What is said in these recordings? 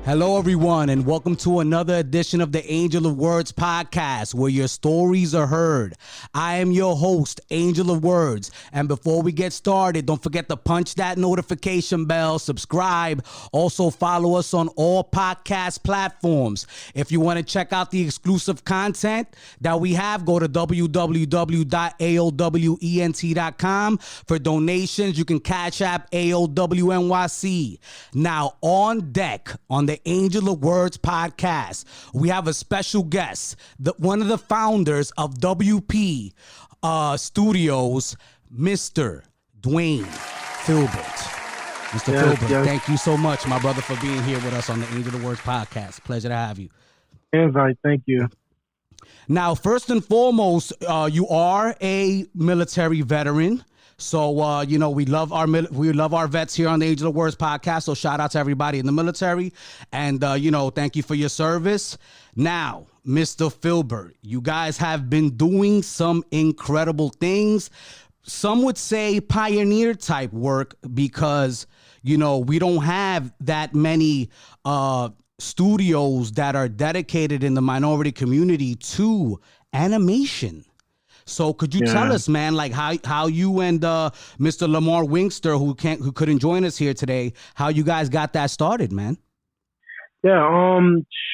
Hello, everyone, and welcome to another edition of the Angel of Words podcast, where your stories are heard. I am your host, Angel of Words, and before we get started, don't forget to punch that notification bell, subscribe, also follow us on all podcast platforms. If you want to check out the exclusive content that we have, go to www.aowent.com. For donations, you can Cash App AOWNYC. Now, on deck on the Angel of Words podcast, we have a special guest, one of the founders of WP Studios, Mr. Dwayne Philbert. Mr. Philbert, thank you so much, my brother, for being here with us on the Angel of Words podcast. Pleasure to have you. Invite, thank you. Now, first and foremost, you are a military veteran. So, we love our vets here on the Angel of Words podcast. So shout out to everybody in the military. And, thank you for your service. Now, Mr. Philbert, you guys have been doing some incredible things. Some would say pioneer type work because, we don't have that many studios that are dedicated in the minority community to animation. So could you tell us, man, like how you and Mr. Lamar Wingster, who couldn't join us here today, how you guys got that started, man? Yeah,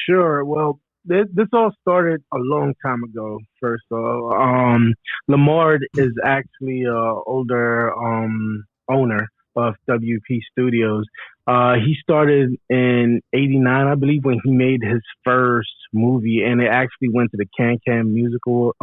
sure. Well, this all started a long time ago. First of all, Lamar is actually an older owner of WP Studios. He started in '89, I believe, when he made his first movie, and it actually went to the Can Musical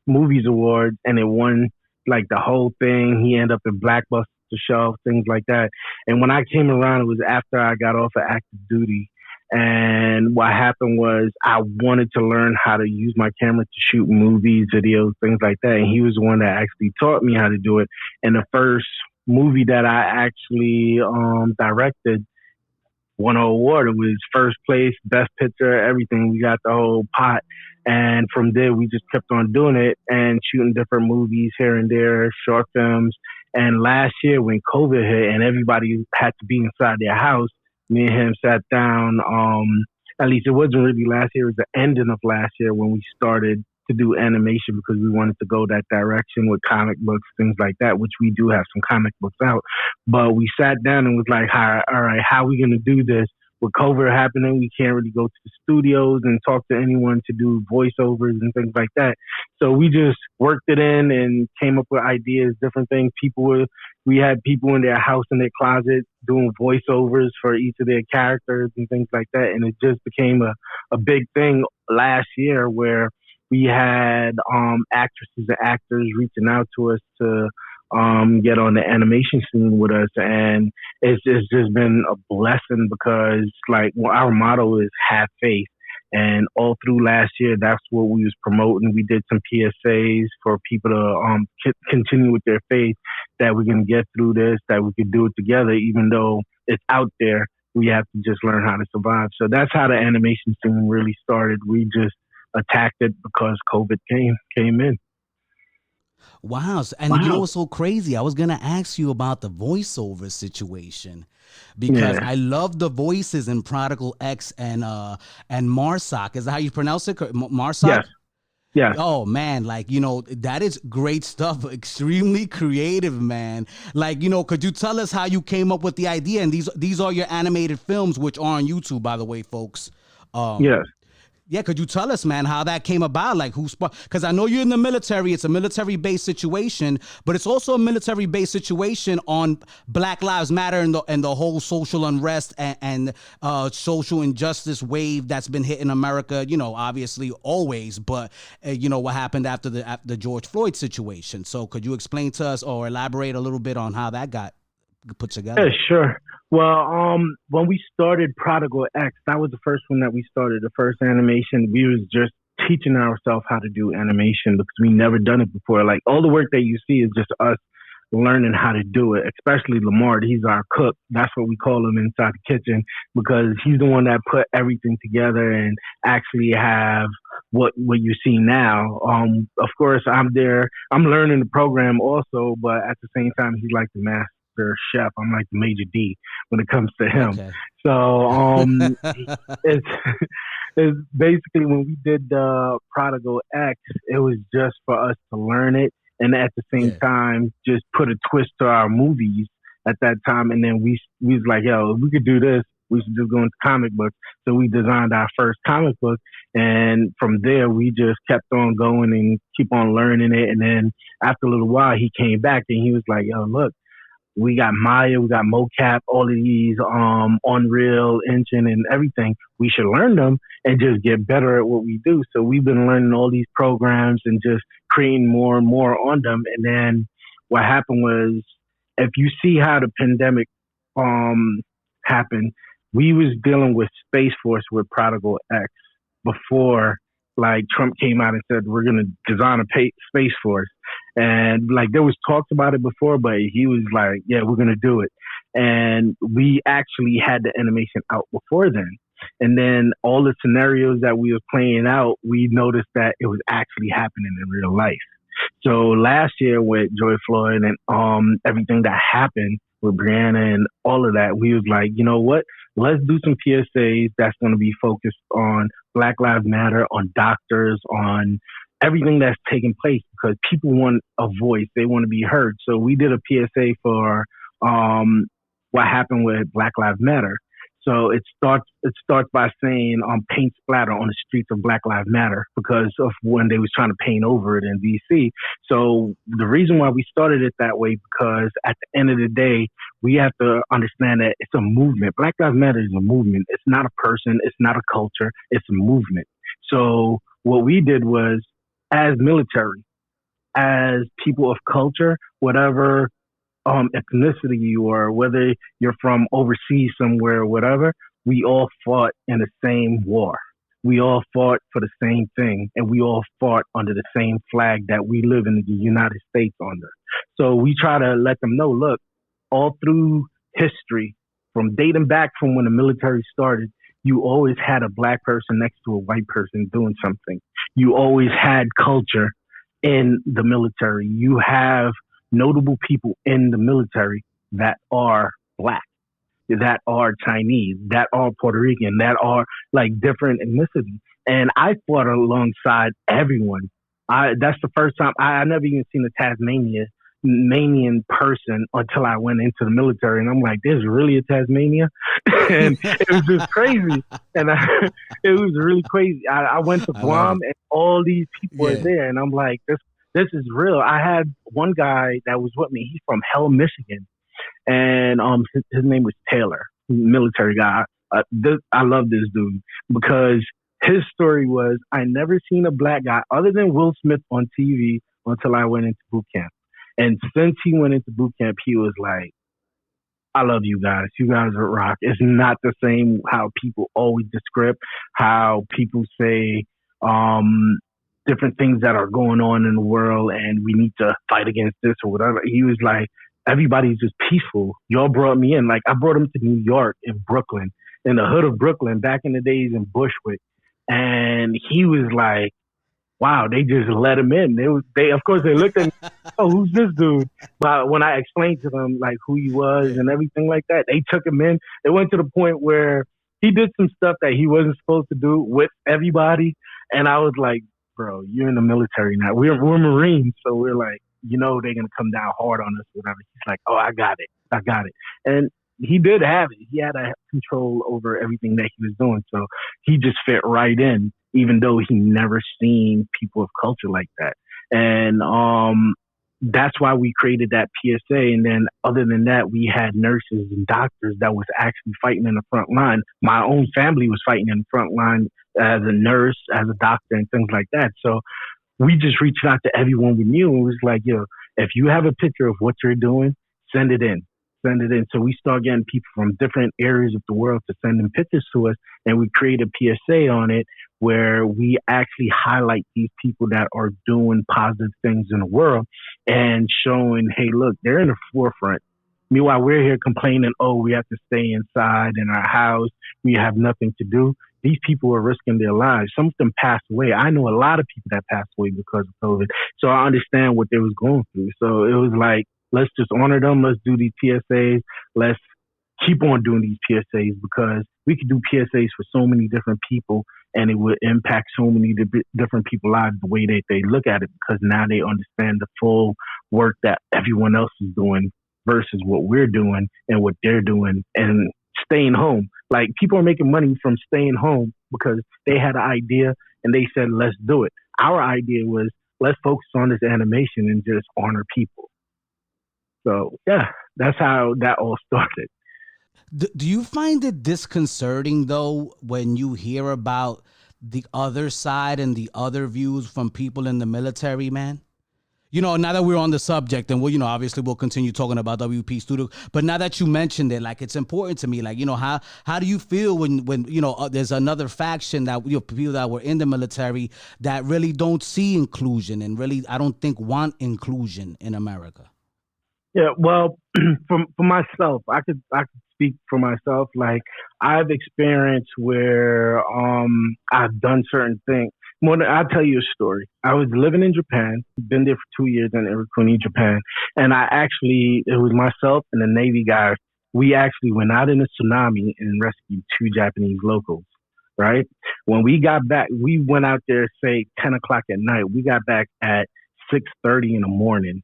Movies Awards, and it won like the whole thing. He ended up in Blackbuster Shelf, things like that. And when I came around, it was after I got off of active duty. And what happened was I wanted to learn how to use my camera to shoot movies, videos, things like that. And he was the one that actually taught me how to do it. And the first movie that I actually directed won an award. It was first place, best picture, everything. We got the whole pot. And from there, we just kept on doing it and shooting different movies here and there, short films. And last year when COVID hit and everybody had to be inside their house, me and him sat down. At least it wasn't really last year. It was the ending of last year when we started to do animation because we wanted to go that direction with comic books, things like that, which we do have some comic books out. But we sat down and was like, all right, how are we going to do this? With COVID happening, we can't really go to the studios and talk to anyone to do voiceovers and things like that. So we just worked it in and came up with ideas, different things. We had people in their house, in their closet, doing voiceovers for each of their characters and things like that. And it just became a big thing last year where we had actresses and actors reaching out to us to get on the animation scene with us, and it's just been a blessing because our motto is have faith, and all through last year that's what we was promoting. We did some PSAs for people to continue with their faith that we can get through this, that we could do it together, even though it's out there. We have to just learn how to survive. So that's how the animation scene really started. We just attacked it because COVID came in. Wow. And you know what's so crazy? I was going to ask you about the voiceover situation because I love the voices in Prodigal X and Marsoc. Is that how you pronounce it? Marsoc? Yes. Yeah. Oh man, that is great stuff. Extremely creative, man. Could you tell us how you came up with the idea? And these are your animated films, which are on YouTube, by the way, folks. Yes. Yeah, could you tell us, man, how that came about? Because I know you're in the military. It's a military-based situation, but it's also a military-based situation on Black Lives Matter and the whole social unrest and social injustice wave that's been hitting America, obviously always, but, what happened after the George Floyd situation. So could you explain to us or elaborate a little bit on how that got put together? Yeah, sure. Well, when we started Prodigal X, that was the first one that we started, the first animation. We was just teaching ourselves how to do animation because we never done it before. Like all the work that you see is just us learning how to do it, especially Lamar. He's our cook. That's what we call him inside the kitchen because he's the one that put everything together and actually have what you see now. Of course, I'm there. I'm learning the program also, but at the same time, he's like the master master chef. I'm like the major D when it comes to him. Okay. So it's it's basically when we did the Prodigal X, it was just for us to learn it, and at the same time just put a twist to our movies at that time. And then we was like, yo, if we could do this, we should just go into comic books. So we designed our first comic book, and from there we just kept on going and keep on learning it. And then after a little while, he came back and he was like, yo, look, we got Maya, we got mocap, all of these Unreal Engine and everything. We should learn them and just get better at what we do. So we've been learning all these programs and just creating more and more on them. And then what happened was, if you see how the pandemic happened, we was dealing with Space Force with Prodigal X before like Trump came out and said we're gonna design a Space Force, and like there was talks about it before, but he was like, yeah, we're gonna do it, and we actually had the animation out before then. And then all the scenarios that we were playing out, we noticed that it was actually happening in real life. So last year with Joy Floyd and everything that happened with Brianna and all of that, we was like, you know what? Let's do some PSAs that's going to be focused on Black Lives Matter, on doctors, on everything that's taking place, because people want a voice. They want to be heard. So we did a PSA for what happened with Black Lives Matter. So it starts by saying paint splatter on the streets of Black Lives Matter because of when they was trying to paint over it in DC. So the reason why we started it that way, because at the end of the day, we have to understand that it's a movement. Black Lives Matter is a movement. It's not a person. It's not a culture. It's a movement. So what we did was, as military, as people of culture, whatever ethnicity you are, whether you're from overseas somewhere or whatever, we all fought in the same war. We all fought for the same thing, and we all fought under the same flag that we live in the United States under. So we try to let them know, look, all through history, from dating back from when the military started, you always had a black person next to a white person doing something. You always had culture in the military. You have notable people in the military that are black, that are Chinese, that are Puerto Rican, that are like different ethnicities. And I fought alongside everyone. That's the first time I never even seen a Tasmanian person until I went into the military, and I'm like, there's really a Tasmania? And it was just crazy. And it was really crazy. I went to Guam and all these people were there, and I'm like, this is real. I had one guy that was with me. He's from Hell, Michigan, and his name was Taylor, military guy. I love this dude because his story was, I never seen a black guy other than Will Smith on TV until I went into boot camp. And since he went into boot camp, he was like, I love you guys. You guys are rock. It's not the same how people always describe, how people say different things that are going on in the world and we need to fight against this or whatever. He was like, everybody's just peaceful. Y'all brought me in. Like, I brought him to New York and Brooklyn, in the hood of Brooklyn, back in the days in Bushwick. And he was like, wow, they just let him in. They of course, they looked at me, oh, who's this dude? But when I explained to them, like, who he was and everything like that, they took him in. It went to the point where he did some stuff that he wasn't supposed to do with everybody. And I was like, bro, you're in the military now. We're Marines, so we're like, you know, they're going to come down hard on us, whatever. He's like, oh, I got it. And he did have it. He had a control over everything that he was doing. So he just fit right in, even though he never seen people of culture like that. And that's why we created that PSA. And then other than that, we had nurses and doctors that was actually fighting in the front line. My own family was fighting in the front line as a nurse, as a doctor, and things like that. So we just reached out to everyone we knew and was like, yo, if you have a picture of what you're doing, send it in. So we start getting people from different areas of the world to send in pictures to us, and we create a PSA on it where we actually highlight these people that are doing positive things in the world and showing, hey, look, they're in the forefront. Meanwhile, we're here complaining, oh, we have to stay inside in our house. We have nothing to do. These people are risking their lives. Some of them passed away. I know a lot of people that passed away because of COVID. So I understand what they was going through. So it was like, let's just honor them. Let's do these PSAs. Let's keep on doing these PSAs because we could do PSAs for so many different people and it would impact so many different people's lives the way that they look at it because now they understand the full work that everyone else is doing versus what we're doing and what they're doing and staying home. Like people are making money from staying home because they had an idea and they said, let's do it. Our idea was, let's focus on this animation and just honor people. So yeah, that's how that all started. Do you find it disconcerting though when you hear about the other side and the other views from people in the military, man? You know, now that we're on the subject, and we'll, you know, obviously we'll continue talking about WP Studios, but now that you mentioned it, like, it's important to me. Like, you know, how do you feel when you know, there's another faction that, you know, people that were in the military that really don't see inclusion and really, I don't think, want inclusion in America? Yeah, well, for myself, I could speak for myself. Like, I've experienced where I've done certain things. I'll tell you a story. I was living in Japan, been there for 2 years in Iwakuni, Japan, and it was myself and a Navy guy. We actually went out in a tsunami and rescued 2 Japanese locals, right? When we got back, we went out there, say, 10 o'clock at night. We got back at 6:30 in the morning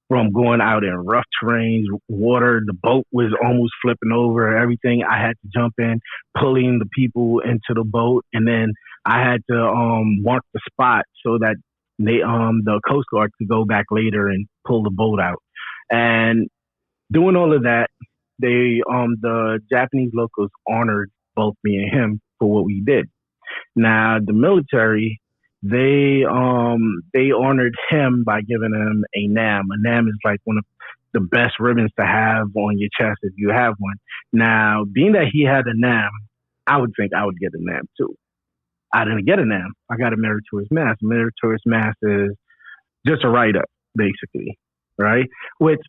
from going out in rough terrains, water. The boat was almost flipping over, everything. I had to jump in, pulling the people into the boat, and then I had to mark the spot so that the Coast Guard could go back later and pull the boat out. And doing all of that, the Japanese locals honored both me and him for what we did. Now the military, they honored him by giving him a NAM. A NAM is like one of the best ribbons to have on your chest if you have one. Now, being that he had a NAM, I would think I would get a NAM too. I didn't get a NAM. I got a Meritorious Mass. A Meritorious Mass is just a write-up, basically, right? Which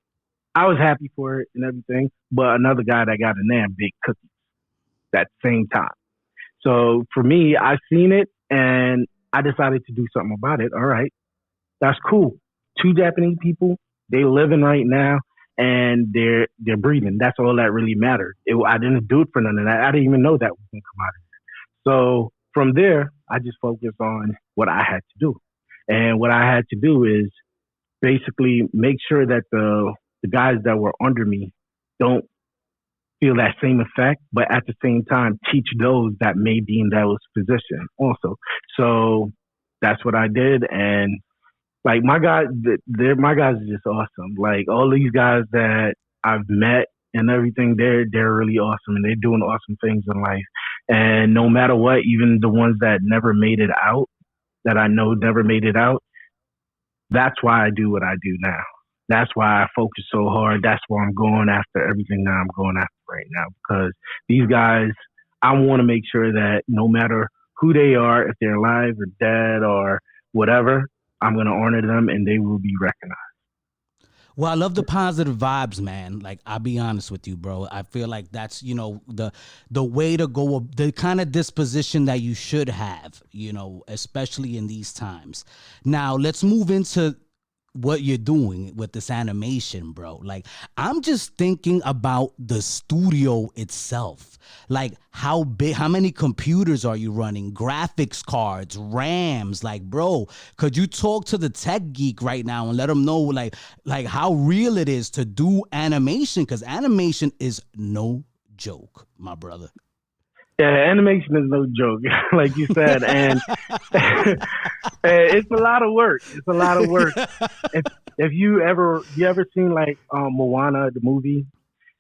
I was happy for it and everything, but another guy that got a NAM, Big Cookies, that same time. So for me, I seen it and I decided to do something about it. All right, that's cool. 2 Japanese people, they living right now and they're breathing. That's all that really mattered. I didn't do it for none of that. I didn't even know that was going to come out of it. So from there, I just focused on what I had to do. And what I had to do is basically make sure that the guys that were under me don't feel that same effect, but at the same time, teach those that may be in those positions also. So that's what I did. And like my guys are just awesome. Like all these guys that I've met and everything, they're really awesome and they're doing awesome things in life. And no matter what, even the ones that never made it out, that I know never made it out, that's why I do what I do now. That's why I focus so hard. That's why I'm going after everything that I'm going after right now. Because these guys, I want to make sure that no matter who they are, if they're alive or dead or whatever, I'm going to honor them and they will be recognized. Well, I love the positive vibes, man. Like, I'll be honest with you, bro. I feel like that's, you know, the way to go, the kind of disposition that you should have, you know, especially in these times. Now, let's move into what you're doing with this animation, bro. Like, I'm just thinking about the studio itself. Like, how many computers are you running? Graphics cards, RAMs? Like, bro, could you talk to the tech geek right now and let them know like how real it is to do animation? Because animation is no joke, my brother. Yeah, animation is no joke, like you said, and it's a lot of work. It's a lot of work. If you ever seen like Moana the movie,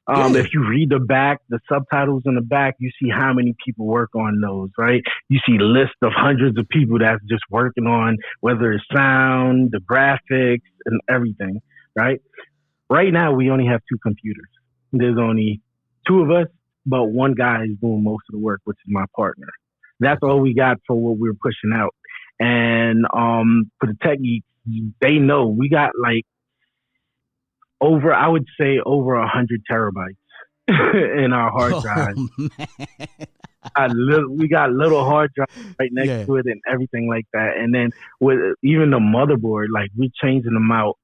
if you read the subtitles in the back, you see how many people work on those, right? You see lists of hundreds of people that's just working on whether it's sound, the graphics, and everything, right? Right now, we only have 2 computers. There's only 2 of us. But one guy is doing most of the work, which is my partner. That's all we got for what we're pushing out. And for the tech geeks, they know we got like over 100 terabytes in our hard drive. We got little hard drives right next to it and everything like that. And then with even the motherboard, like we're changing them out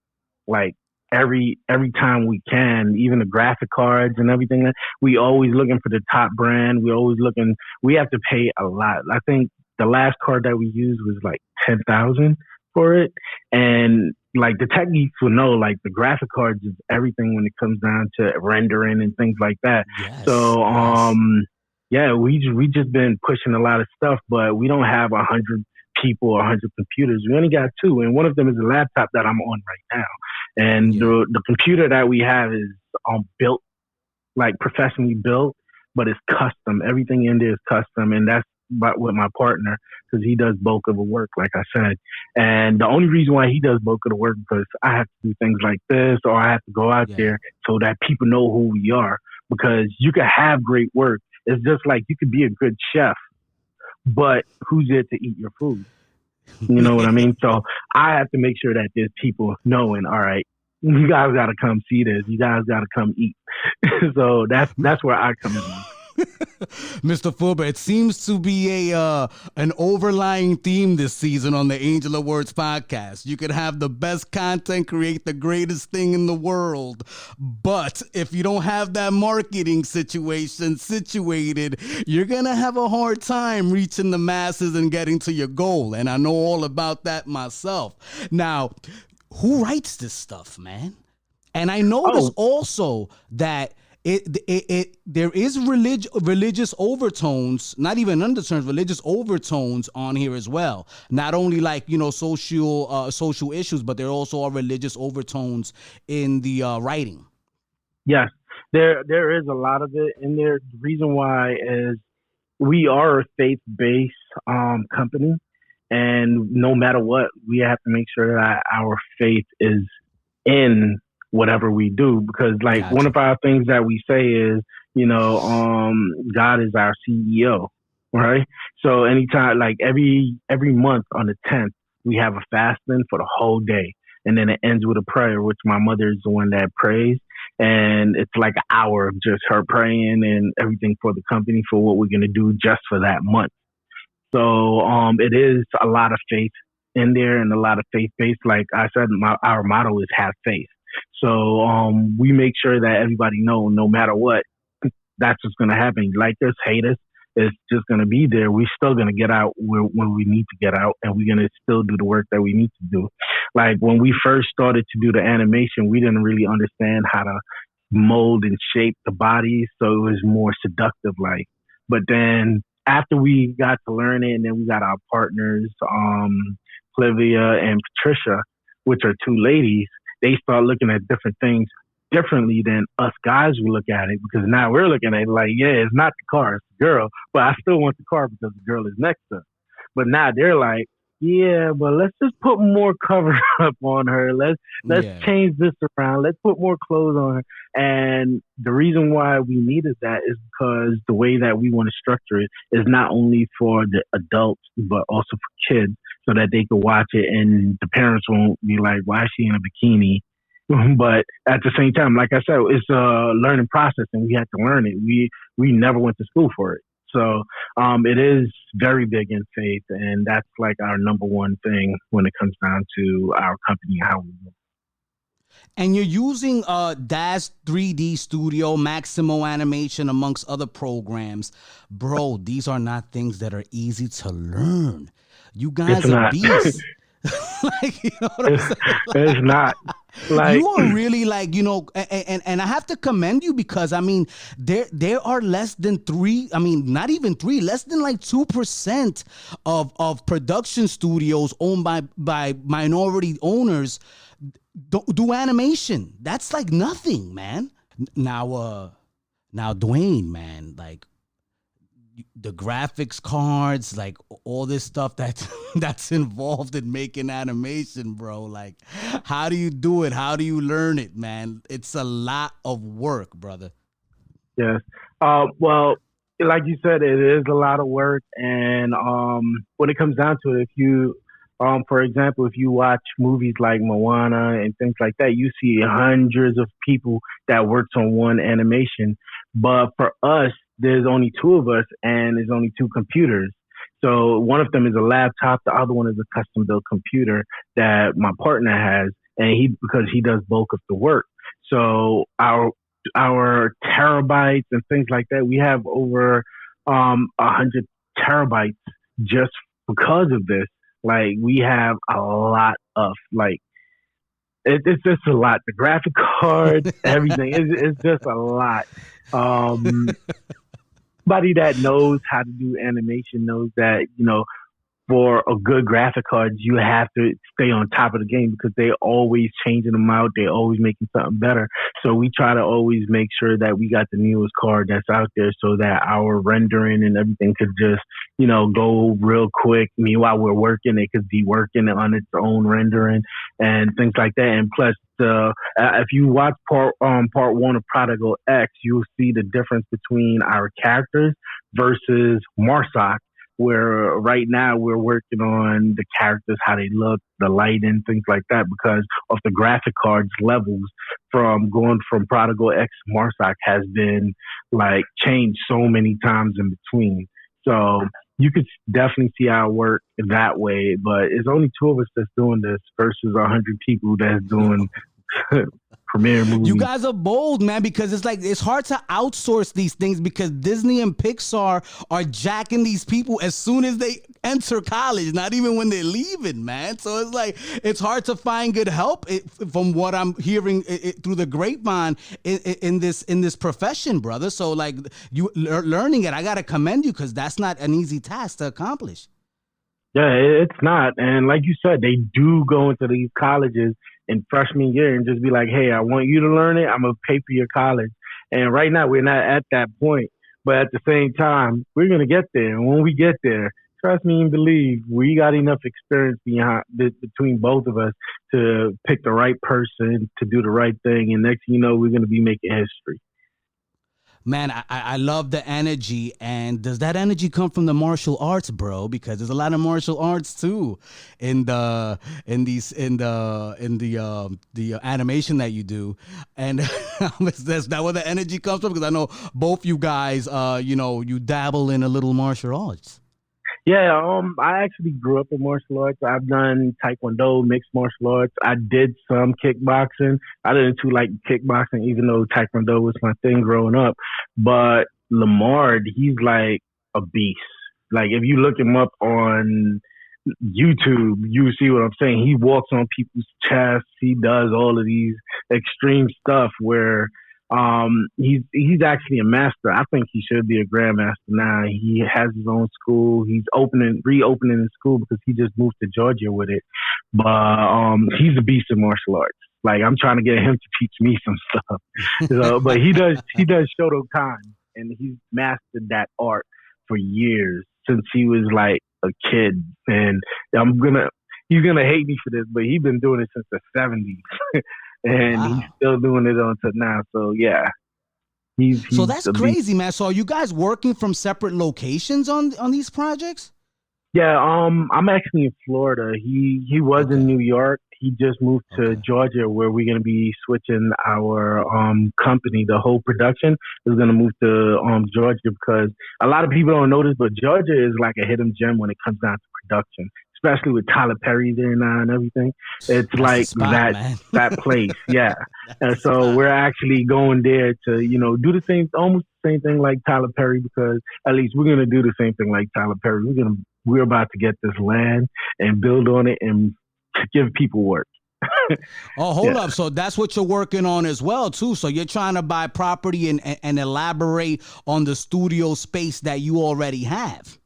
like every time we can, even the graphic cards and everything. We always looking for the top brand. We always looking. We have to pay a lot. I think the last card that we used was like 10,000 for it, and like the tech geeks will know, like the graphic cards is everything when it comes down to rendering and things like that. Yes, So yes. yeah, we just been pushing a lot of stuff, but we don't have 100 people or 100 computers. We only got two, and one of them is a laptop that I'm on right now. And Yeah. the computer that we have is built, like professionally built, but it's custom. Everything in there is custom, and that's with my partner because he does bulk of the work, like I said. And the only reason why he does bulk of the work because I have to do things like this, or I have to go out Yeah. there so that people know who we are. Because you can have great work. It's just like you could be a good chef, but who's there to eat your food? You know what I mean? So I have to make sure that there's people knowing, all right, you guys got to come see this. You guys got to come eat. So that's where I come in. Mr. Philbert, it seems to be an overlying theme this season on the Angel of Words podcast. You could have the best content, create the greatest thing in the world, but if you don't have that marketing situation situated, you're gonna have a hard time reaching the masses and getting to your goal. And I know all about that myself. Now, who writes this stuff, man? And I notice also that there is religious overtones, not even undertones, religious overtones on here as well. Not only like, you know, social issues, but there also are religious overtones in the writing. Yes, there is a lot of it in there. The reason why is we are a faith-based company, and no matter what, we have to make sure that our faith is in whatever we do, because like Gotcha. one of our things that we say is, you know, God is our CEO, right? So anytime, like every month on the 10th, we have a fasting for the whole day, and then it ends with a prayer, which my mother is the one that prays, and it's like an hour of just her praying and everything for the company for what we're gonna do just for that month. So it is a lot of faith in there and a lot of faith based. Like I said, our motto is have faith. So we make sure that everybody know, no matter what, that's what's going to happen. Like us, hate us, it's just going to be there. We're still going to get out when we need to get out, and we're going to still do the work that we need to do. Like when we first started to do the animation, we didn't really understand how to mold and shape the bodies, so it was more seductive like. But then after we got to learn it, and then we got our partners, Flavia and Patricia, which are two ladies, they start looking at different things differently than us guys will look at it, because now we're looking at it like, yeah, it's not the car, it's the girl, but I still want the car because the girl is next to her. But now they're like, yeah, but let's just put more cover up on her. Let's change this around. Let's put more clothes on her. And the reason why we needed that is because the way that we want to structure it is not only for the adults, but also for kids, so that they can watch it and the parents won't be like, why is she in a bikini? But at the same time, like I said, it's a learning process, and we had to learn it. We never went to school for it. So it is very big in faith, and that's like our number one thing when it comes down to our company, how we work. And you're using DAZ 3D Studio, Maximo Animation, amongst other programs. Bro, these are not things that are easy to learn. You guys are beasts. Like, you know what I'm saying? It's not. Like, you are really like, you know, and I have to commend you, because I mean, there are less than not even three, less than like 2% of production studios owned by minority owners do animation. That's like nothing, man. Now Dwayne, man, like the graphics cards, like all this stuff that's involved in making animation, bro. Like, how do you do it? How do you learn it, man? It's a lot of work, brother. Yes. Well, like you said, it is a lot of work, and when it comes down to it, if you for example, if you watch movies like Moana and things like that, you see hundreds of people that worked on one animation. But for us, there's only two of us, and there's only two computers. So one of them is a laptop, the other one is a custom built computer that my partner has, and because he does bulk of the work. So our terabytes and things like that, we have over 100 terabytes just because of this. Like, we have a lot of, like, it's just a lot. The graphic card, everything, it's just a lot. Somebody that knows how to do animation knows that, for a good graphic card, you have to stay on top of the game because they're always changing them out. They're always making something better. So we try to always make sure that we got the newest card that's out there so that our rendering and everything could just, go real quick. Meanwhile, we're working, it could be working on its own rendering and things like that. And plus, if you watch part one of Prodigal X, you'll see the difference between our characters versus Marsoc, where right now we're working on the characters, how they look, the lighting, things like that, because of the graphic cards levels from going from Prodigal X to Marsoc has been like changed so many times in between. So you could definitely see our work that way, but it's only 2 of us that's doing this versus 100 people that's doing premiere movies. You guys are bold, man, because it's hard to outsource these things because Disney and Pixar are jacking these people as soon as they enter college, not even when they're leaving, man. So it's hard to find good help from what I'm hearing through the grapevine in this profession, brother. So you learning it, I got to commend you because that's not an easy task to accomplish. Yeah, it's not. And like you said, they do go into these colleges in freshman year and just be like, hey, I want you to learn it. I'm going to pay for your college. And right now we're not at that point. But at the same time, we're going to get there. And when we get there, trust me and believe, we got enough experience between both of us to pick the right person to do the right thing. And next thing you know, we're going to be making history. Man, I love the energy. And does that energy come from the martial arts, bro? Because there's a lot of martial arts too in the animation that you do. And is that where the energy comes from? Because I know both you guys, you dabble in a little martial arts. Yeah, I actually grew up in martial arts. I've done Taekwondo, mixed martial arts. I did some kickboxing. I didn't too like kickboxing, even though Taekwondo was my thing growing up. But Lamar, he's like a beast. Like, if you look him up on YouTube, you see what I'm saying. He walks on people's chests. He does all of these extreme stuff where he's actually a master. I think he should be a grandmaster now. He has his own school. He's reopening his school because he just moved to Georgia with it. But he's a beast in martial arts. Like, I'm trying to get him to teach me some stuff. But he does Shotokan, and he's mastered that art for years since he was like a kid. And he's gonna hate me for this, but he's been doing it since the 70s. And wow. He's still doing it until now. So yeah, he's so that's crazy, man. So are you guys working from separate locations on these projects? Yeah, I'm actually in Florida. He was in New York. He just moved to Georgia, where we're gonna be switching our company. The whole production is gonna move to Georgia because a lot of people don't know this, but Georgia is like a hidden gem when it comes down to production. Especially with Tyler Perry there now and everything. It's that's like spot, that place. Yeah. And so we're actually going there to, do almost the same thing like Tyler Perry, because at least we're going to do the same thing like Tyler Perry. We're about to get this land and build on it and give people work. Oh, hold up. So that's what you're working on as well, too. So you're trying to buy property and elaborate on the studio space that you already have.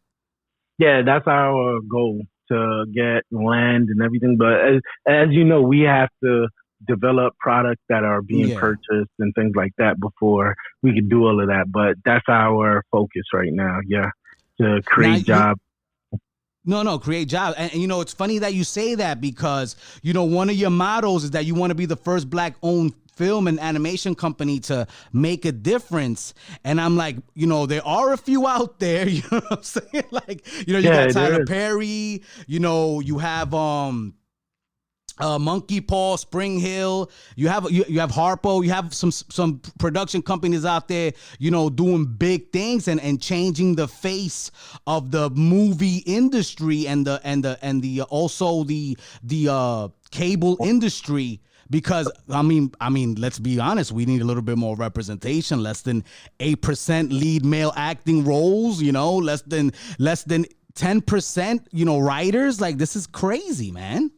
Yeah, that's our goal. To get land and everything, but as you know, we have to develop products that are being purchased and things like that before we can do all of that. But that's our focus right now. Yeah, to create jobs. No, create jobs. And it's funny that you say that because one of your mottos is that you want to be the first Black-owned film and animation company to make a difference. And I'm like, there are a few out there, you know what I'm saying? Like, you got Tyler Perry, you have Monkey Paw, Spring Hill. You have Harpo. You have some production companies out there, doing big things and changing the face of the movie industry and the also the cable industry. Because I mean, let's be honest. We need a little bit more representation. Less than 8% lead male acting roles. Less than 10%. Writers. Like, this is crazy, man.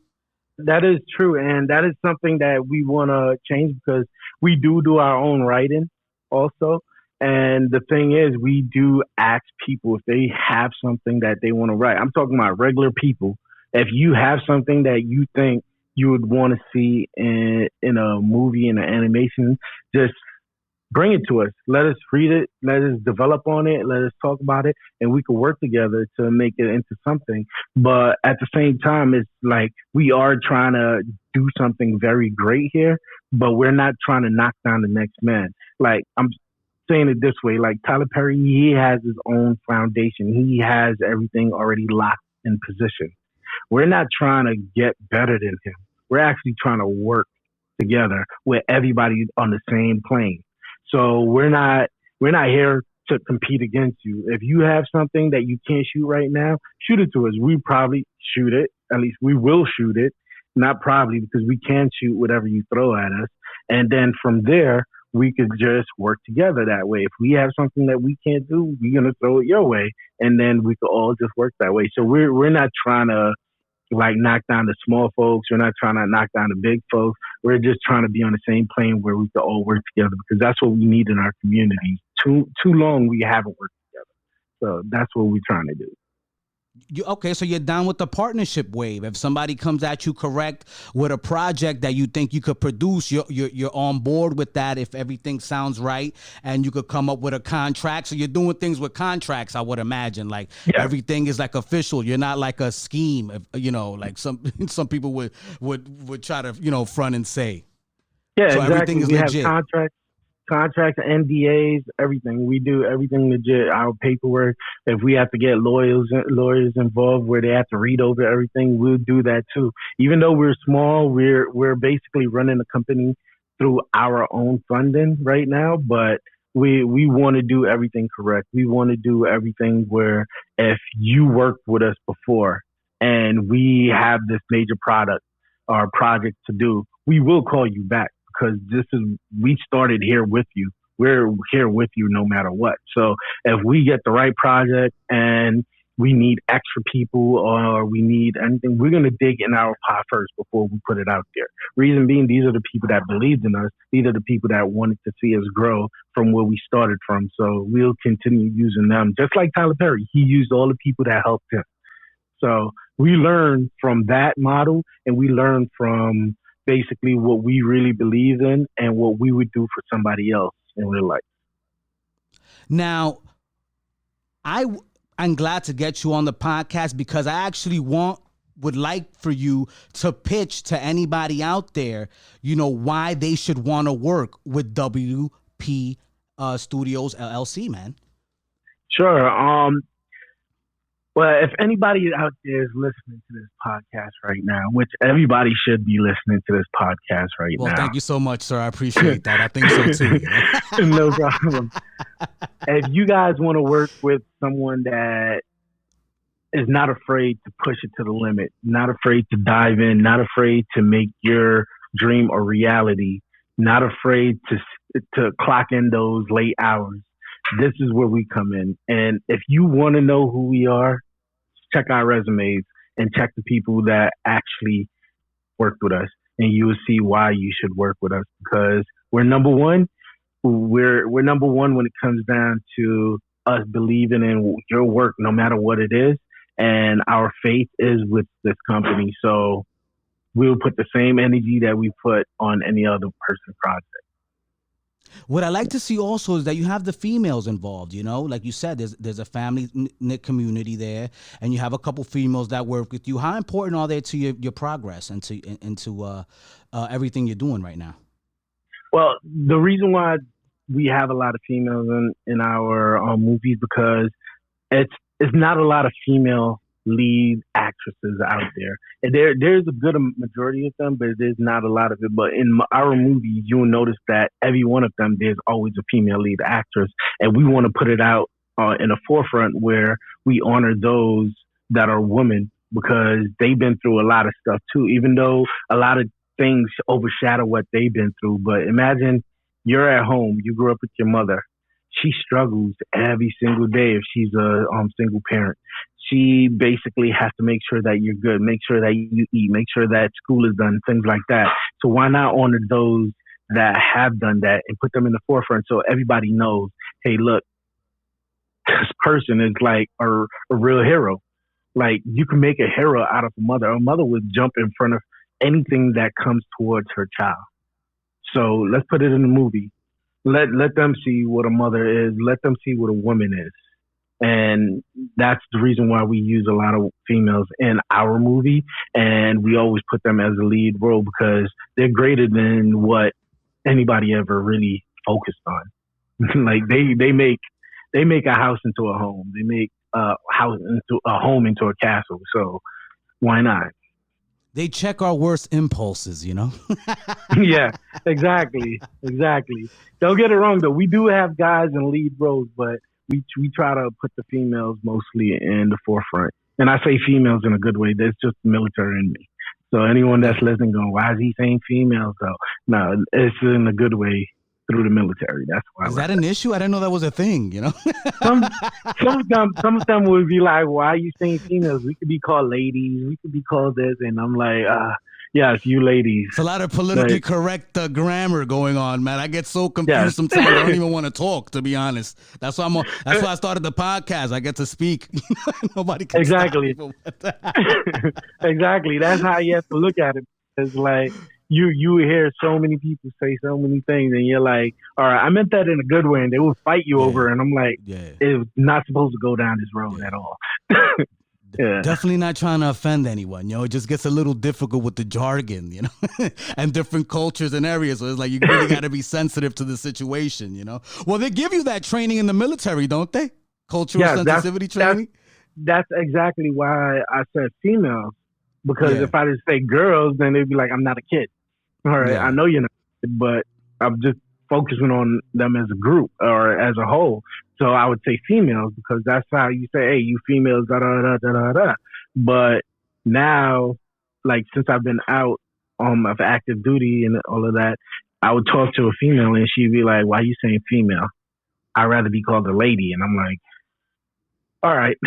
That is true, and that is something that we want to change because we do our own writing also. And the thing is, we do ask people if they have something that they want to write. I'm talking about regular people. If you have something that you think you would want to see in a movie, in an animation, just bring it to us. Let us read it. Let us develop on it. Let us talk about it, and we can work together to make it into something. But at the same time, it's like we are trying to do something very great here, but we're not trying to knock down the next man. Like, I'm saying it this way, like Tyler Perry, he has his own foundation. He has everything already locked in position. We're not trying to get better than him. We're actually trying to work together with everybody on the same plane. So we're not here to compete against you. If you have something that you can't shoot right now, shoot it to us. We probably shoot it. At least we will shoot it. Not probably, because we can shoot whatever you throw at us. And then from there, we could just work together that way. If we have something that we can't do, we're going to throw it your way. And then we could all just work that way. So we're not trying to like knock down the small folks. We're not trying to knock down the big folks. We're just trying to be on the same plane where we can all work together, because that's what we need in our community. Too long we haven't worked together. So that's what we're trying to do. Okay, so you're down with the partnership wave. If somebody comes at you correct with a project that you think you could produce, you're on board with that if everything sounds right, and you could come up with a contract. So you're doing things with contracts, I would imagine. Like, everything is like official. You're not like a scheme, like some people would try to front and say. Yeah, so exactly. Everything is we legit. Have contracts, NDAs, everything. We do everything legit. Our paperwork. If we have to get lawyers involved where they have to read over everything, we'll do that too. Even though we're small, we're basically running the company through our own funding right now. But we want to do everything correct. We want to do everything where if you worked with us before and we have this major product or project to do, we will call you back. Because we started here with you. We're here with you no matter what. So if we get the right project and we need extra people or we need anything, we're going to dig in our pot first before we put it out there. Reason being, these are the people that believed in us. These are the people that wanted to see us grow from where we started from. So we'll continue using them. Just like Tyler Perry, he used all the people that helped him. So we learn from that model, and we learn from basically what we really believe in and what we would do for somebody else in real life. Now, I'm glad to get you on the podcast because I actually would like for you to pitch to anybody out there, why they should want to work with WP Studios LLC, man. Sure. Well, if anybody out there is listening to this podcast right now, which everybody should be listening to this podcast right now. Well, thank you so much, sir. I appreciate that. I think so too. No problem. If you guys want to work with someone that is not afraid to push it to the limit, not afraid to dive in, not afraid to make your dream a reality, not afraid to clock in those late hours, this is where we come in. And if you want to know who we are, check our resumes and check the people that actually worked with us, and you will see why you should work with us, because we're number one. We're number one when it comes down to us believing in your work, no matter what it is. And our faith is with this company. So we'll put the same energy that we put on any other person's project. What I like to see also is that you have the females involved, like you said, there's a family knit community there, and you have a couple females that work with you. How important are they to your progress and to everything you're doing right now? Well, the reason why we have a lot of females in our movies, because it's not a lot of female lead actresses out there, and there's a good majority of them, but there's not a lot of it. But in our movies, you'll notice that every one of them, there's always a female lead actress, and we want to put it out in the forefront where we honor those that are women because they've been through a lot of stuff too, even though a lot of things overshadow what they've been through. But imagine you're at home, you grew up with your mother. She struggles every single day if she's a single parent. She basically has to make sure that you're good, make sure that you eat, make sure that school is done, things like that. So why not honor those that have done that and put them in the forefront so everybody knows, hey, look, this person is like a real hero. Like, you can make a hero out of a mother. A mother would jump in front of anything that comes towards her child. So let's put it in the movie. Let them see what a mother is. Let them see what a woman is. And that's the reason why we use a lot of females in our movie. And we always put them as a lead role because they're greater than what anybody ever really focused on. Like, they make a house into a home. They make a house into a home into a castle. So why not? They check our worst impulses, you know? Yeah, exactly. Don't get it wrong, though. We do have guys in lead roles, but we try to put the females mostly in the forefront. And I say females in a good way. There's just military in me. So anyone that's listening going, why is he saying females, though? No, it's in a good way through the military. That's why. Is that an issue? I didn't know that was a thing, you know? some of them would be like, why are you saying females? We could be called ladies. We could be called this. And I'm like, yes, you ladies. It's a lot of politically correct grammar going on, man. I get so confused sometimes. I don't even want to talk, to be honest. That's why I started the podcast. I get to speak. Nobody can stop people with that. Exactly. That's how you have to look at it. It's like, you hear so many people say so many things, and you're like, all right, I meant that in a good way, and they will fight you over. And I'm like, it's not supposed to go down this road at all. Definitely not trying to offend anyone. You know, it just gets a little difficult with the jargon, you know, and different cultures and areas. So it's like you really got to be sensitive to the situation, you know. Well, they give you that training in the military, don't they? Cultural sensitivity training. That's exactly why I said females. Because if I just say girls, then they'd be like, I'm not a kid. All right, I know you're not a kid, but I'm just focusing on them as a group or as a whole. So I would say females because that's how you say, hey, you females, da da da da da da. But now, like, since I've been out of active duty and all of that, I would talk to a female and she'd be like, why are you saying female? I'd rather be called a lady. And I'm like, all right,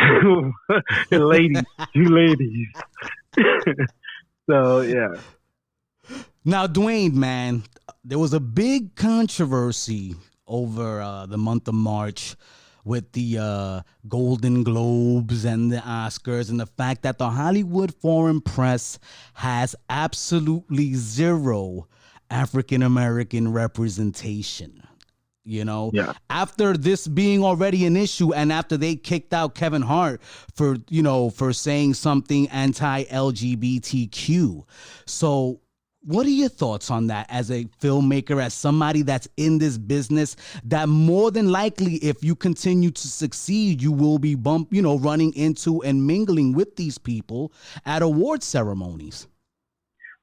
ladies, you ladies. So, yeah. Now, Dwayne, man, there was a big controversy over the month of March with the Golden Globes and the Oscars and the fact that the Hollywood foreign press has absolutely zero African-American representation. You know, after this being already an issue and after they kicked out Kevin Hart for saying something anti-LGBTQ. So what are your thoughts on that as a filmmaker, as somebody that's in this business, that more than likely, if you continue to succeed, you will be running into and mingling with these people at award ceremonies?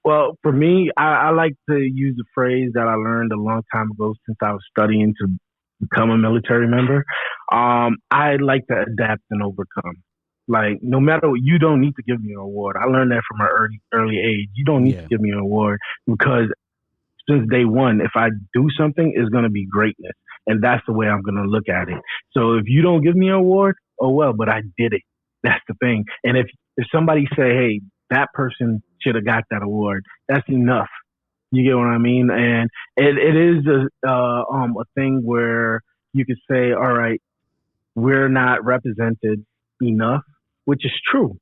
Well, for me, I like to use a phrase that I learned a long time ago since I was studying to become a military member. I like to adapt and overcome. Like, no matter what, you don't need to give me an award. I learned that from an early age. You don't need to give me an award because since day one, if I do something, it's going to be greatness. And that's the way I'm going to look at it. So if you don't give me an award, oh, well, but I did it. That's the thing. And if somebody say, hey, that person should have got that award, that's enough. You get what I mean? And it is a thing where you could say, all right, we're not represented enough, which is true.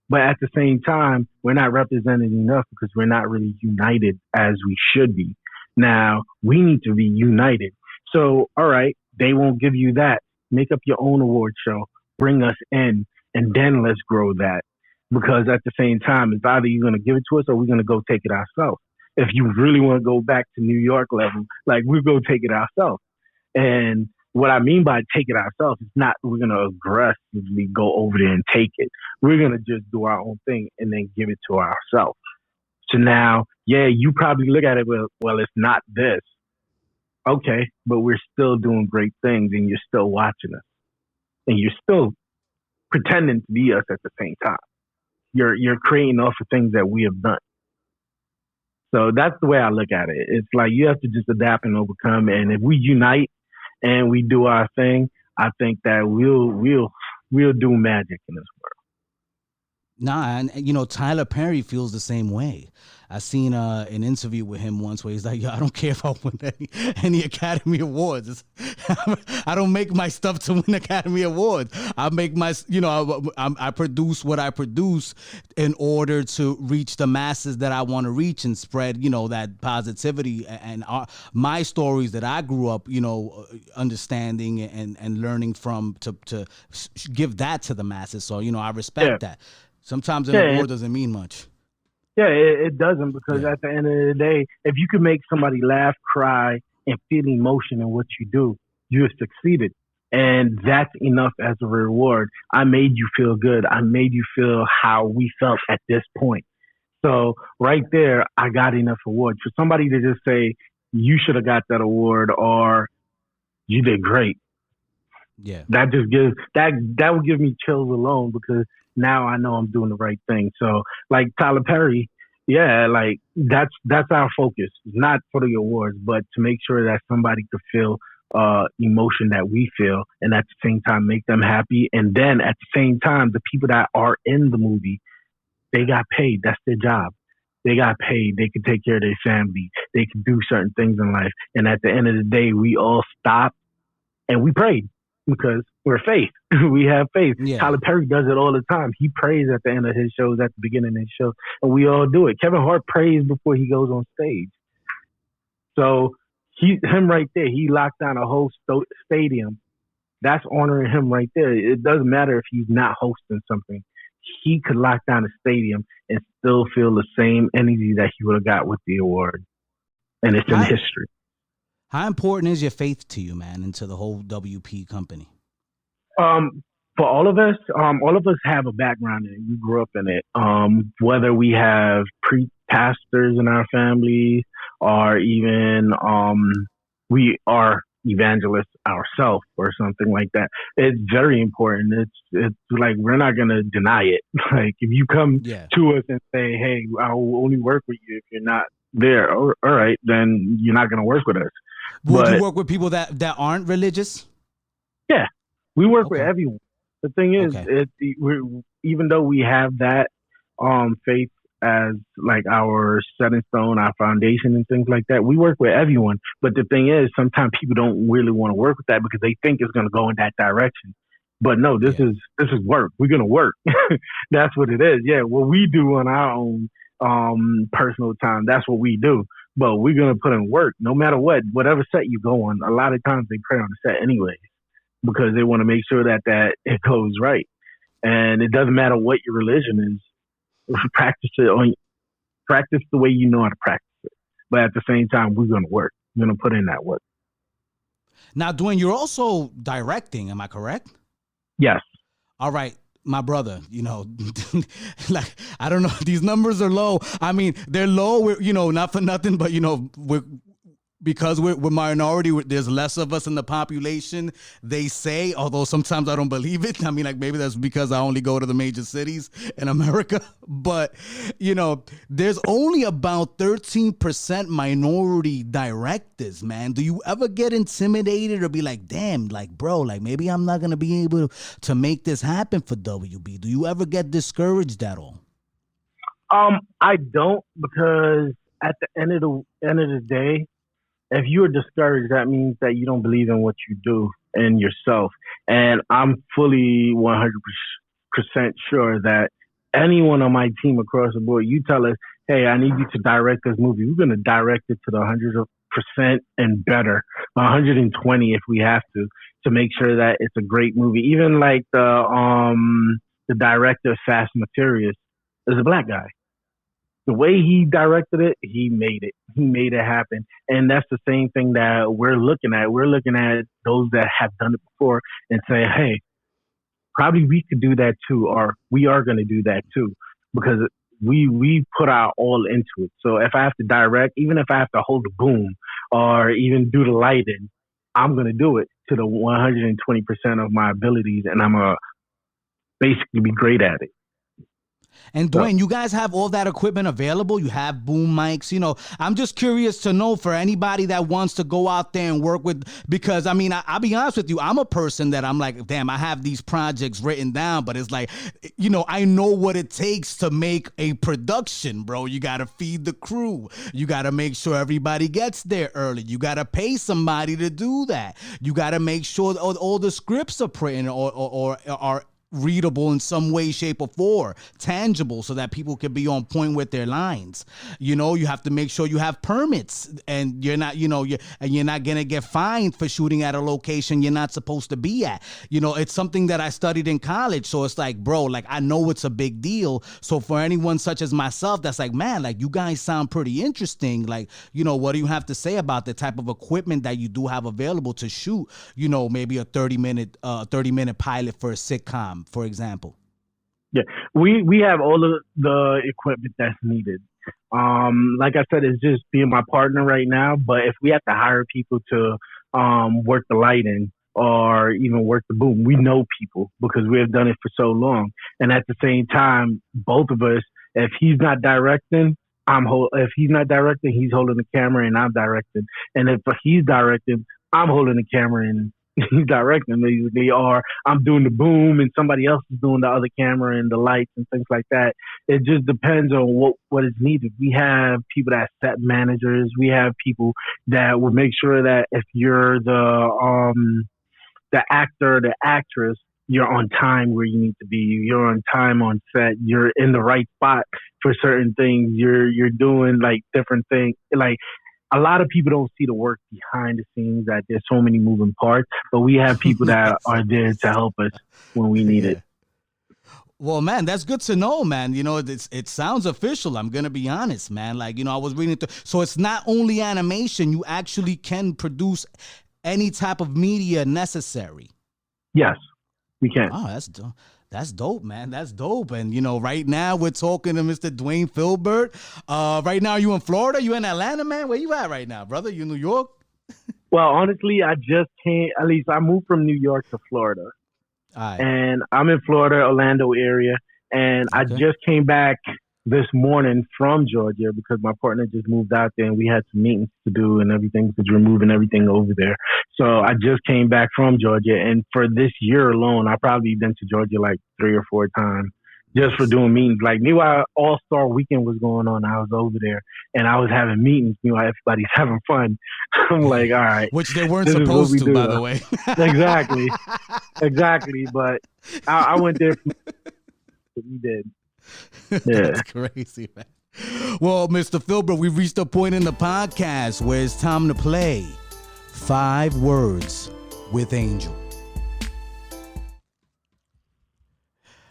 But at the same time, we're not represented enough because we're not really united as we should be. Now, we need to be united. So, all right, they won't give you that. Make up your own award show. Bring us in, and then let's grow that. Because at the same time, it's either you're going to give it to us or we're going to go take it ourselves. If you really want to go back to New York level, like, we'll go take it ourselves. And what I mean by take it ourselves is not we're going to aggressively go over there and take it. We're going to just do our own thing and then give it to ourselves. So now, yeah, you probably look at it, well, it's not this. Okay, but we're still doing great things and you're still watching us. And you're still pretending to be us at the same time. You're creating off of things that we have done. So that's the way I look at it. It's like you have to just adapt and overcome. And if we unite and we do our thing, I think that we'll do magic in this world. Nah, and Tyler Perry feels the same way. I seen an interview with him once where he's like, "Yo, I don't care if I win any Academy Awards. I don't make my stuff to win Academy Awards. I make my, I produce what I produce in order to reach the masses that I want to reach and spread, that positivity and my stories that I grew up, understanding and learning from to give that to the masses. So, I respect that. Sometimes an award doesn't mean much. Yeah, it doesn't, because at the end of the day, if you can make somebody laugh, cry, and feel emotion in what you do, you have succeeded. And that's enough as a reward. I made you feel good. I made you feel how we felt at this point. So right there, I got enough awards. For somebody to just say, you should have got that award or you did great. Yeah. That just gives, that would give me chills alone, because now I know I'm doing the right thing. So like Tyler Perry, like that's our focus. Not for the awards, but to make sure that somebody could feel emotion that we feel, and at the same time make them happy. And then at the same time, the people that are in the movie, they got paid. That's their job. They got paid. They could take care of their family. They could do certain things in life. And at the end of the day, we all stopped and we prayed. Because we're faith. We have faith. Yeah. Tyler Perry does it all the time. He prays at the end of his shows, at the beginning of his show, and we all do it. Kevin Hart prays before he goes on stage. So him right there, he locked down a whole stadium. That's honoring him right there. It doesn't matter if he's not hosting something. He could lock down a stadium and still feel the same energy that he would have got with the award. And it's in history. How important is your faith to you, man, and to the whole WP company? For all of us have a background in it. We grew up in it. Whether we have pastors in our family or even we are evangelists ourselves or something like that, it's very important. It's like we're not going to deny it. Like if you come to us and say, hey, I will only work with you if you're not there, all right, then you're not going to work with us. Would you work with people that aren't religious? Yeah, we work with everyone. The thing is, even though we have that faith as like our set in stone, our foundation and things like that, we work with everyone. But the thing is, sometimes people don't really want to work with that because they think it's going to go in that direction. But no, this is work. We're going to work. That's what it is. Yeah, what we do on our own personal time, that's what we do. But we're going to put in work no matter what, whatever set you go on. A lot of times they pray on the set anyways, because they want to make sure that it goes right. And it doesn't matter what your religion is. Practice the way you know how to practice it. But at the same time, we're going to work. We're going to put in that work. Now, Dwayne, you're also directing. Am I correct? Yes. All right. My brother, like, I don't know, these numbers are low. I mean, they're low, not for nothing, but, because we're minority, there's less of us in the population, they say, although sometimes I don't believe it. I mean, like, maybe that's because I only go to the major cities in America. But, there's only about 13% minority directors, man. Do you ever get intimidated or be like, damn, like, bro, like, maybe I'm not going to be able to make this happen for WB? Do you ever get discouraged at all? I don't, because at the end of the day, if you're discouraged, that means that you don't believe in what you do and yourself. And I'm fully 100% sure that anyone on my team across the board, you tell us, hey, I need you to direct this movie, we're going to direct it to the 100% and better, 120 if we have to make sure that it's a great movie. Even like the director of Fast and the Furious is a black guy. the way he directed it, he made it. He made it happen. And that's the same thing that we're looking at. We're looking at those that have done it before and say, hey, probably we could do that too, or we are going to do that too, because we put our all into it. So if I have to direct, even if I have to hold the boom or even do the lighting, I'm going to do it to the 120% of my abilities, and I'm going to basically be great at it. And Dwayne, you guys have all that equipment available? You have boom mics, you know. I'm just curious to know for anybody that wants to go out there and work with, because I mean, I'll be honest with you, I'm a person that I'm like, damn, I have these projects written down, but it's like, you know, I know what it takes to make a production, bro. You got to feed the crew. You got to make sure everybody gets there early. You got to pay somebody to do that. You got to make sure all the scripts are printed or are readable in some way, shape, or form, tangible, so that people can be on point with their lines. You know, you have to make sure you have permits, and you're not, you know, you're not gonna get fined for shooting at a location you're not supposed to be at. You know, it's something that I studied in college, so it's like, bro, like I know it's a big deal. So for anyone such as myself, that's like, man, like you guys sound pretty interesting. Like, you know, what do you have to say about the type of equipment that you do have available to shoot? You know, maybe a 30-minute pilot for a sitcom, for example. Yeah, we have all of the equipment that's needed. Like I said, it's just being my partner right now. But if we have to hire people to work the lighting or even work the boom, we know people because we have done it for so long. And at the same time, both of us, if he's not directing, if he's not directing, he's holding the camera and I'm directing. And if he's directing, I'm holding the camera and he's directing. They are. I'm doing the boom, and somebody else is doing the other camera and the lights and things like that. It just depends on what is needed. We have people that are set managers. We have people that will make sure that if you're the actor, the actress, you're on time where you need to be. You're on time on set. You're in the right spot for certain things. You're doing like different things. Like, a lot of people don't see the work behind the scenes, that there's so many moving parts, but we have people that are there to help us when we need it. Well, man, that's good to know, man. You know, it sounds official. I'm going to be honest, man. Like, you know, I was reading through. So it's not only animation. You actually can produce any type of media necessary. Yes, we can. Oh, that's dope, man. That's dope. And, you know, right now we're talking to Mr. Dwayne Philbert. Right now, you in Florida? You in Atlanta, man? Where you at right now, brother? You in New York? Well, honestly, I just came. At least I moved from New York to Florida. Right. And I'm in Florida, Orlando area. And okay. I just came back this morning from Georgia because my partner just moved out there and we had some meetings to do and everything because we're moving everything over there. So I just came back from Georgia, and for this year alone, I've probably been to Georgia like 3 or 4 times just for doing meetings. Like, meanwhile, All-Star Weekend was going on. I was over there and I was having meetings. Meanwhile, everybody's having fun. I'm like, all right. Which they weren't supposed to, by the way. Exactly. Exactly. But I went there. We did. Yeah. That's crazy, man. Well, Mr. Philbert, we've reached a point in the podcast where it's time to play 5 Words with Angel.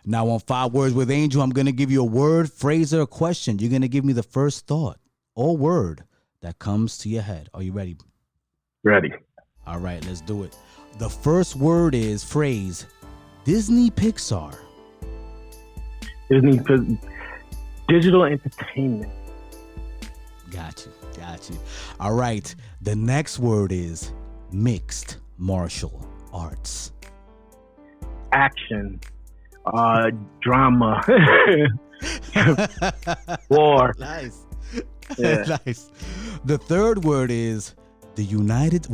Now, on 5 Words with Angel, I'm going to give you a word, phrase, or a question. You're going to give me the first thought or word that comes to your head. Are you ready? Ready. All right, let's do it. The first word is phrase Disney Pixar. Disney digital entertainment. Got you. All right. The next word is mixed martial arts. Action. Drama. War. Nice. Yeah. Nice. The third word is the United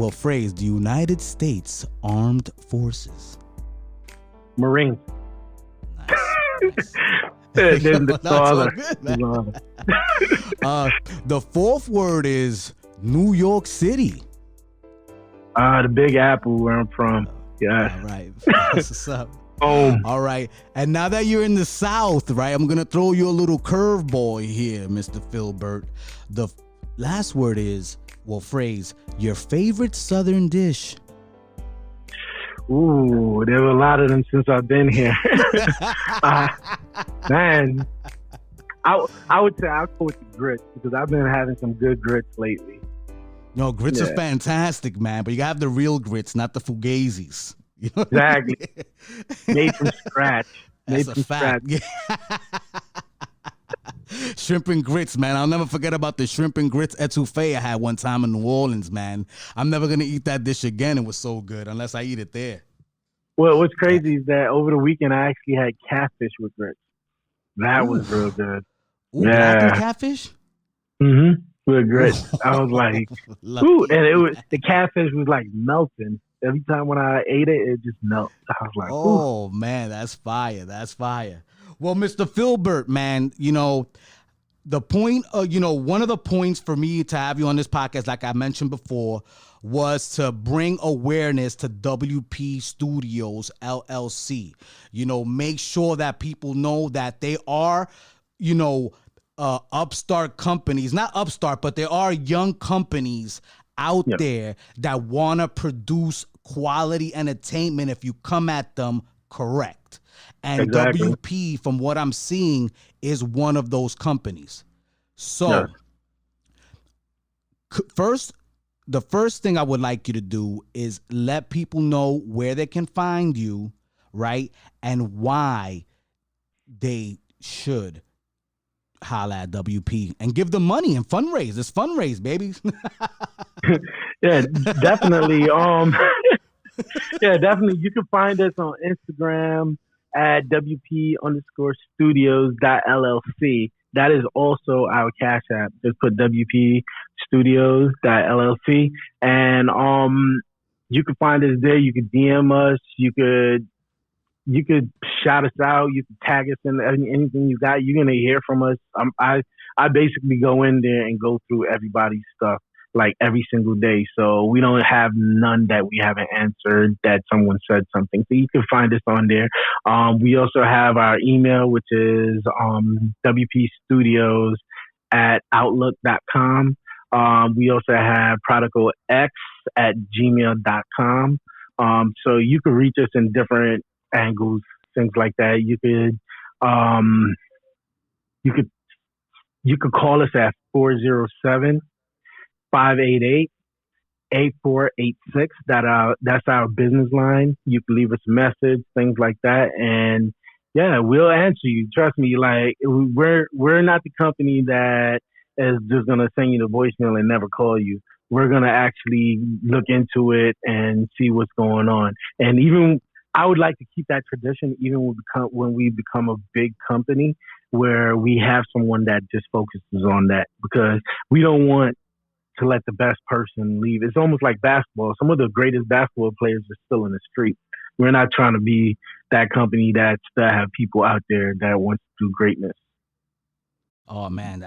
States Armed Forces. Marine. Nice. The fourth word is New York City. The Big Apple, where I'm from. Yeah. All right. That's what's up. All right. And now that you're in the South, right, I'm going to throw you a little curveball here, Mr. Philbert. The last word is, phrase, your favorite Southern dish. Ooh, there were a lot of them since I've been here. Man, I would say I'll go with the grits because I've been having some good grits lately. No, grits are fantastic, man. But you gotta have the real grits, not the fugazis. You know Exactly. Made from scratch. That's a fact. Shrimp and grits, man. I'll never forget about the shrimp and grits etouffee I had one time in New Orleans, man. I'm never gonna eat that dish again. It was so good unless I eat it there. Well, what's crazy is that over the weekend I actually had catfish with grits. That was real good. Ooh, blackened catfish? Mm-hmm. With grits. I was like, ooh, and the catfish was like melting. Every time when I ate it, it just melted. I was like, oh, ooh. man, that's fire. That's fire. Well, Mr. Philbert, man, you know, the point, one of the points for me to have you on this podcast, like I mentioned before, was to bring awareness to WP Studios LLC. You know, make sure that people know that they are, upstart companies, not upstart, but there are young companies out there that want to produce quality entertainment if you come at them correct. And WP, from what I'm seeing, is one of those companies. So the first thing I would like you to do is let people know where they can find you, right? And why they should holla at WP and give them money and fundraise. It's fundraise, baby. Yeah, definitely. Definitely. You can find us on Instagram at WP_studios.llc. That is also our Cash App. Just put WP Studios.llc. And you can find us there. You could DM us. You could shout us out. You can tag us in anything you got. You're gonna hear from us. I basically go in there and go through everybody's stuff like every single day. So we don't have none that we haven't answered that someone said something. So you can find us on there. We also have our email, which is wpstudios@outlook.com. We also have prodigalx@gmail.com. So you can reach us in different angles, things like that. You could call us at 407-588-8486. That's our business line. You can leave us a message, things like that, and we'll answer you. Trust me. Like we're not the company that is just gonna send you the voicemail and never call you. We're gonna actually look into it and see what's going on. And even I would like to keep that tradition, even when we become a big company, where we have someone that just focuses on that, because we don't want to let the best person leave. It's almost like basketball. Some of the greatest basketball players are still in the street. We're not trying to be that company that have people out there that want to do greatness. Oh man,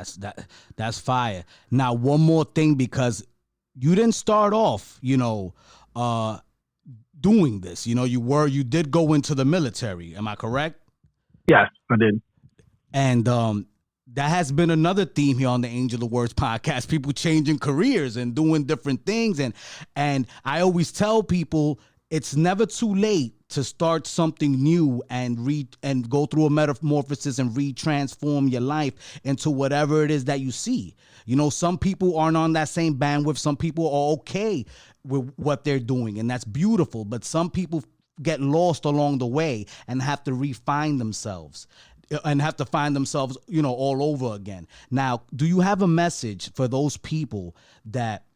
that's fire. Now, one more thing, because you didn't start off, doing this. You did go into the military. Am I correct? Yes, I did. And that has been another theme here on the Angel of Words podcast. People changing careers and doing different things. And I always tell people it's never too late to start something new and go through a metamorphosis and retransform your life into whatever it is that you see. Some people aren't on that same bandwidth. Some people are okay with what they're doing, and that's beautiful. But some people get lost along the way and have to refine themselves and have to find themselves, all over again. Now, do you have a message for those people that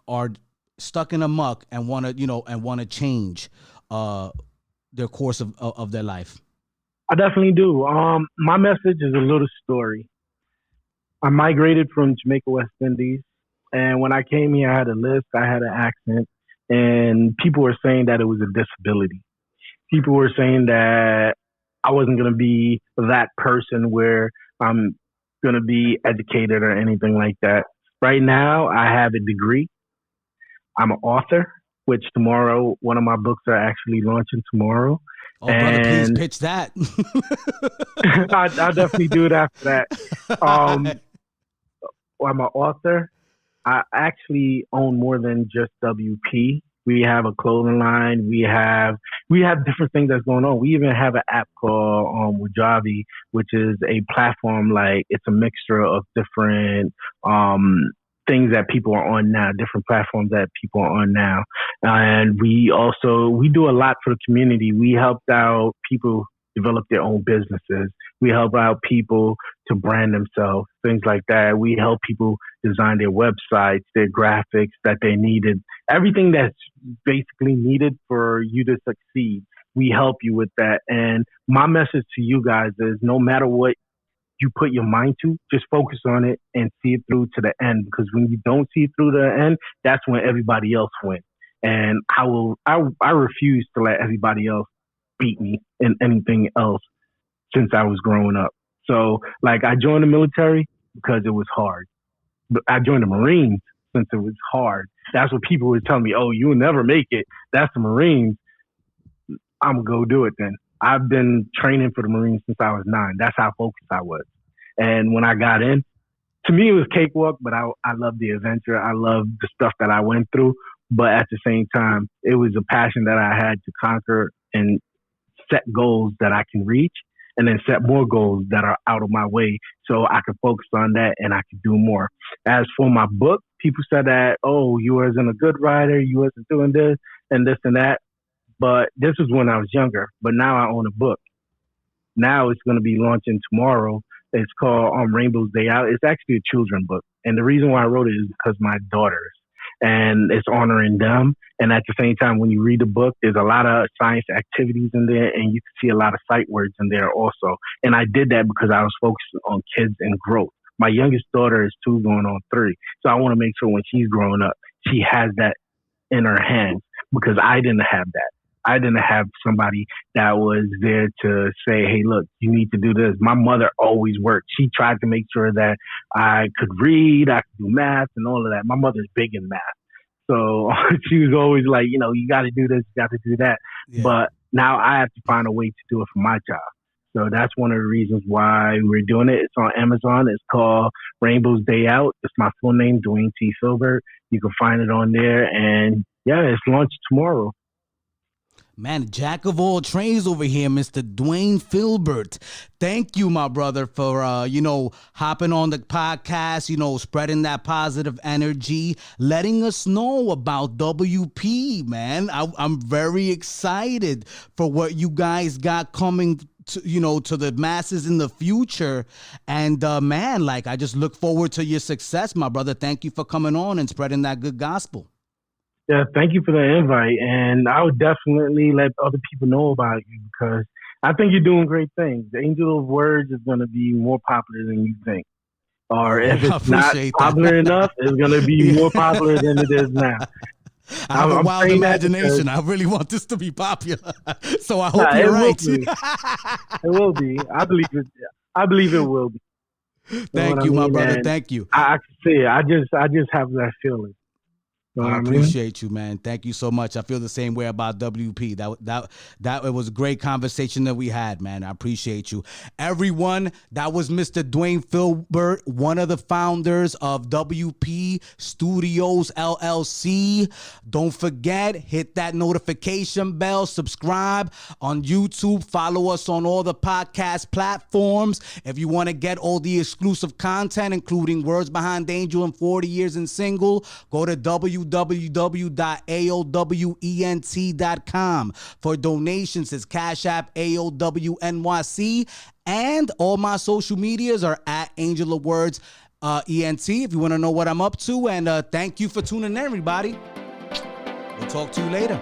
are stuck in a muck and want to change their course of their life? I definitely do. My message is a little story. I migrated from Jamaica, West Indies, and when I came here, I had a lisp, I had an accent, and people were saying that it was a disability. People were saying that I wasn't going to be that person where I'm going to be educated or anything like that. Right now, I have a degree. I'm an author, which tomorrow, one of my books are actually launching tomorrow. Oh, brother, please pitch that. I'll definitely do it after that. I'm an author. I actually own more than just WP. We have a clothing line. We have different things that's going on. We even have an app called Wajabi, which is a platform, like it's a mixture of different things that people are on now, different platforms that people are on now. And we do a lot for the community. We helped out people develop their own businesses. We help out people to brand themselves, things like that. We help people design their websites, their graphics that they needed, everything that's basically needed for you to succeed. We help you with that. And my message to you guys is, no matter what you put your mind to, just focus on it and see it through to the end. Because when you don't see it through to the end, that's when everybody else wins. And I refuse to let everybody else beat me in anything else since I was growing up. So, like, I joined the military because it was hard. But I joined the Marines since it was hard. That's what people were telling me. Oh, you'll never make it. That's the Marines. I'm going to go do it then. I've been training for the Marines since I was 9. That's how focused I was. And when I got in, to me, it was cakewalk, but I loved the adventure. I loved the stuff that I went through. But at the same time, it was a passion that I had to conquer and set goals that I can reach, and then set more goals that are out of my way so I can focus on that and I can do more. As for my book, people said that, oh, you wasn't a good writer, you wasn't doing this and that. But this was when I was younger. But now I own a book. Now it's going to be launching tomorrow. It's called Rainbow's Day Out. It's actually a children's book. And the reason why I wrote it is because my daughters. And it's honoring them. And at the same time, when you read the book, there's a lot of science activities in there, and you can see a lot of sight words in there also. And I did that because I was focused on kids and growth. My youngest daughter is 2 going on 3. So I want to make sure when she's growing up, she has that in her hands, because I didn't have that. I didn't have somebody that was there to say, hey, look, you need to do this. My mother always worked. She tried to make sure that I could read, I could do math and all of that. My mother's big in math. So she was always like, you got to do this, you got to do that. Yeah. But now I have to find a way to do it for my job. So that's one of the reasons why we're doing it. It's on Amazon. It's called Rainbow's Day Out. It's my full name, Dwayne T. Philbert. You can find it on there. And yeah, it's launched tomorrow. Man, jack of all trades over here, Mr. Dwayne Philbert. Thank you, my brother, for, hopping on the podcast, spreading that positive energy, letting us know about WP, man. I'm very excited for what you guys got coming to the masses in the future. And, I just look forward to your success, my brother. Thank you for coming on and spreading that good gospel. Yeah, thank you for the invite. And I would definitely let other people know about you, because I think you're doing great things. The Angel of Words is going to be more popular than you think. Or if it's not popular enough, it's going to be more popular than it is now. I have a wild imagination. I really want this to be popular. So I hope you're right. It will be. I believe it will be. Thank you, my brother. Thank you. I can see it. I just have that feeling. I appreciate you, man. Thank you so much. I feel the same way about WP. That it was a great conversation that we had, man. I appreciate you. Everyone, that was Mr. Dwayne Philbert, one of the founders of WP Studios LLC. Don't forget, hit that notification bell, subscribe on YouTube, follow us on all the podcast platforms. If you want to get all the exclusive content, including Words Behind Angel and 40 Years in Single, go to www.aowent.com. For donations, it's Cash App AOWNYC, and all my social medias are at Angel of Words ENT if you want to know what I'm up to. And thank you for tuning in, everybody. We'll talk to you later.